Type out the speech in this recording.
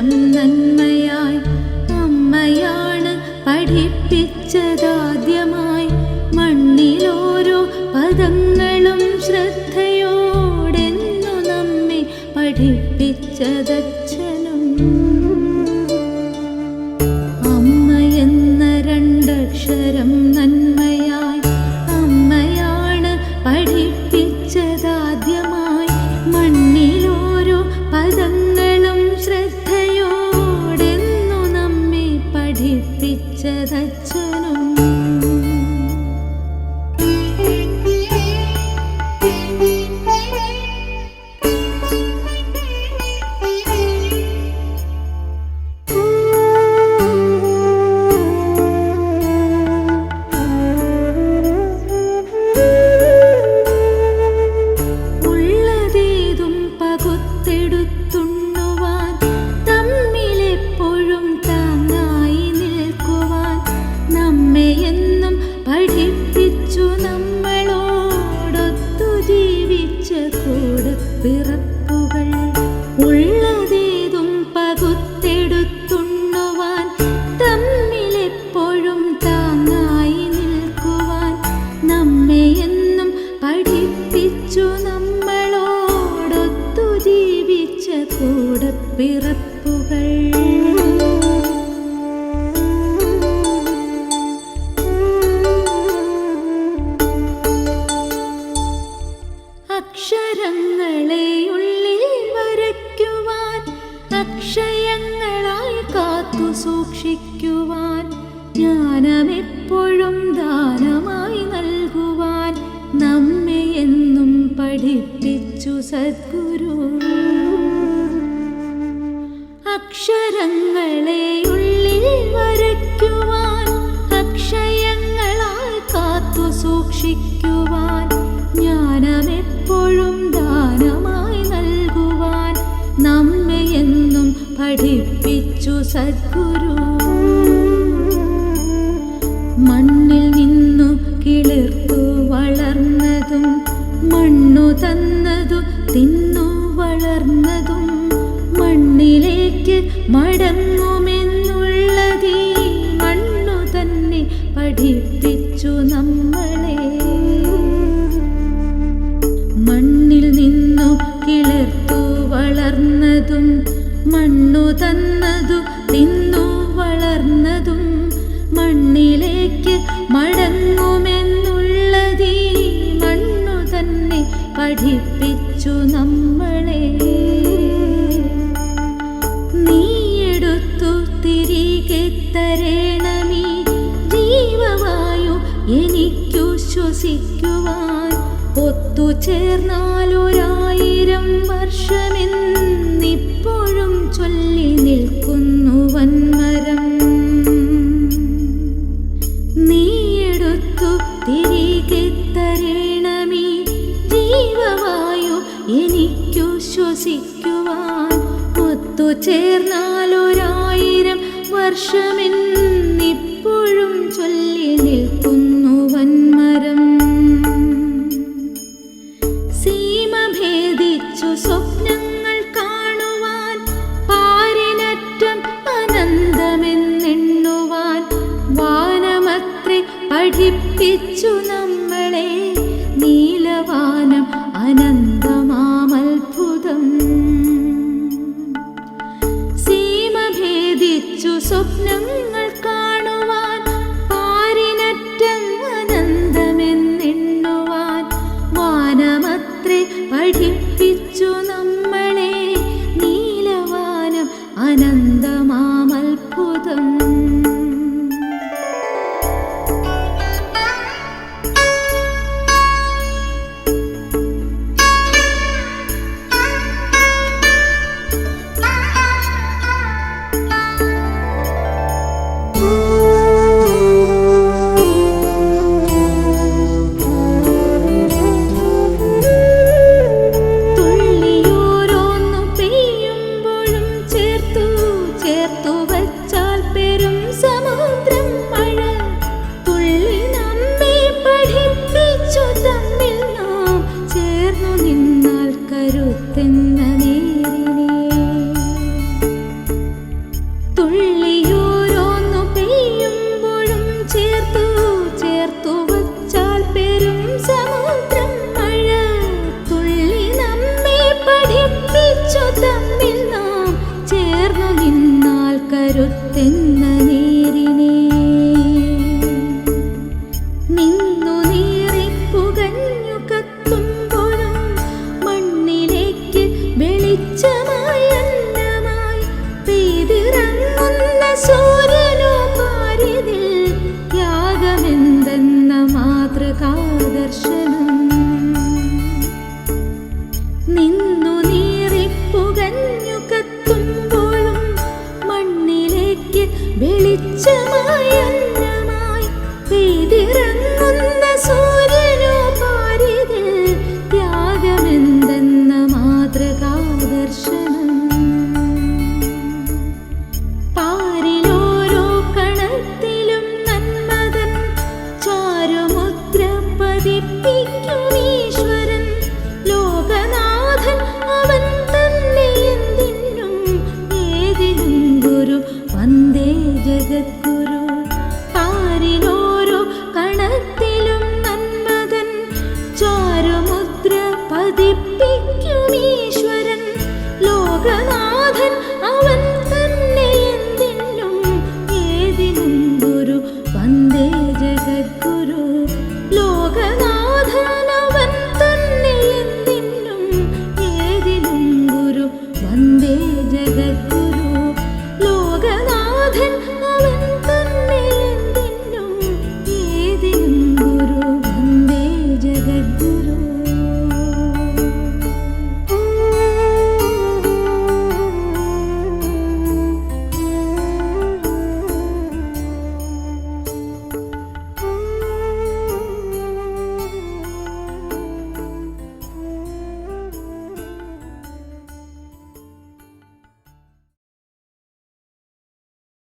അക്ഷരം നന്മയായി അമ്മയാണ് പഠിപ്പിച്ചതാദ്യമായി. മണ്ണിലോരോ പദങ്ങളും ശ്രദ്ധയോടെന്നു നമ്മെ പഠിപ്പിച്ചതച്ഛനും. അമ്മയെന്ന രണ്ടക്ഷരം നന്മയായി അമ്മയാണ് പഠിപ്പിച്ചതാദ്യമായി. മണ്ണിലോരോ പദങ്ങളും ശ്രദ്ധയോടെന്നു നമ്മെ പഠിപ്പിച്ചതച്ഛനും. ഉള്ളതേതും പകുത്തെടുത്തുണ്ണുവാൻ തമ്മിലെപ്പോഴും താങ്ങായി നിൽക്കുവാൻ നമ്മെയെന്നും പഠിപ്പിച്ചു നമ്മളോടൊത്തു ജീവിച്ച കൂടപ്പിറപ്പുകൾ. അക്ഷരങ്ങളെ ഉള്ളിൽ വരയ്ക്കുവാൻ അക്ഷയങ്ങളായി കാത്തു സൂക്ഷിക്കുവാൻ ജ്ഞാനമെപ്പോഴും ദാനമായി നൽകുവാൻ നമ്മെ എന്നും പഠിപ്പിച്ചു സദ്ഗുരു. അക്ഷരങ്ങളെ ഉള്ളിൽ വരയ്ക്കുവാൻ അക്ഷയങ്ങളായി കാത്തു സൂക്ഷിക്കുവാൻ ജ്ഞാനമെപ്പോഴും ദാനമായി നൽകുവാൻ നമ്മെ എന്നും പഠിപ്പിച്ചു സദ്ഗുരു. മണ്ണിൽ നിന്നു കിളിർത്തു വളർന്നതും മണ്ണു തന്നതു തിന്നു വളർന്നതും മണ്ണിലേക്ക് മടങ്ങുമെന്നുള്ളതീ മണ്ണു തന്നെ പഠിപ്പിച്ചു നമ്മളെ. മണ്ണിൽ നിന്നു കിളിർത്തു വളർന്നതും മണ്ണു തന്നതു തിന്നു വളർന്നതും മണ്ണിലേക്ക് മടങ്ങുമെന്നുള്ളതീ മണ്ണു തന്നെ പഠിപ്പിച്ചു നമ്മളെ. നീയെടുത്തു തിരികെ തരേണമീ ജീവവായു എനിക്കു ശ്വസിക്കുവാൻ. ഒത്തുചേർന്നാലൊരായിരം വർഷമെന്നിപ്പോഴും ചൊല്ലി നിൽക്കുന്നു വൻമരം. നീയെടുത്തു തിരികെ തരേണമീ ജീവവായു എനിക്കു ശ്വസിക്കുവാൻ. ഒത്തുചേർന്നാലൊരായിരം വർഷമെന്നിപ്പോഴും ചൊല്ലി നിൽക്കുന്നു വൻമരം. സീമഭേദിച്ചു സ്വപ്നങ്ങൾ കാണുവാൻ പാരിനറ്റം അനന്തമെന്നെണ്ണുവാൻ വാനമത്രേ പഠിപ്പിച്ചു നമ്മളെ. നീലവാനം അനന്തമാമത്ഭുതം. സീമഭേദിച്ചു സ്വപ്നങ്ങൾ കാണുവാൻ പാരിനറ്റം അനന്തമെന്നെണ്ണുവാൻ വാനമത്രേ പഠിപ്പിച്ചു നമ്മളെ. നീലവാനം അനന്തമാമത്ഭുതം. തുള്ളിയോ ലോകത്തെന്ന നേരിനെ നിന്നു നീറിപ്പുകഞ്ഞു കത്തുമ്പോഴും മണ്ണിലേക്ക് വെളിച്ചമായി അന്നമായി പെയ്തിറങ്ങുന്ന സൂര്യനോ പാരിതിൽ ത്യാഗമെന്തെന്ന മാതൃകാദർശനം നിന്നു നീറിപ്പുകഞ്ഞു കത്തുമ്പോഴും മണ്ണിലേക്ക് വെളിച്ചമായി അന്നമായി പെയ്തിറങ്ങുന്ന സൂര്യനോ പാരിതിൽ ത്യാഗമെന്തെന്ന മാതൃകാദർശനം പാരിലോരോ കണത്തിലും നന്മതൻ ചാരുമുദ്ര പതിപ്പിക്കും ഈശ്വരൻ ലോകനാഥൻ അവൻ തന്നെ എന്തിനും ഏതിനും ഗുരു വന്ദേ ജഗദ്ഗുരു പാരിലോരോ കണത്തിലും നന്മതൻ ചാരുമുദ്ര പതിപ്പിക്കും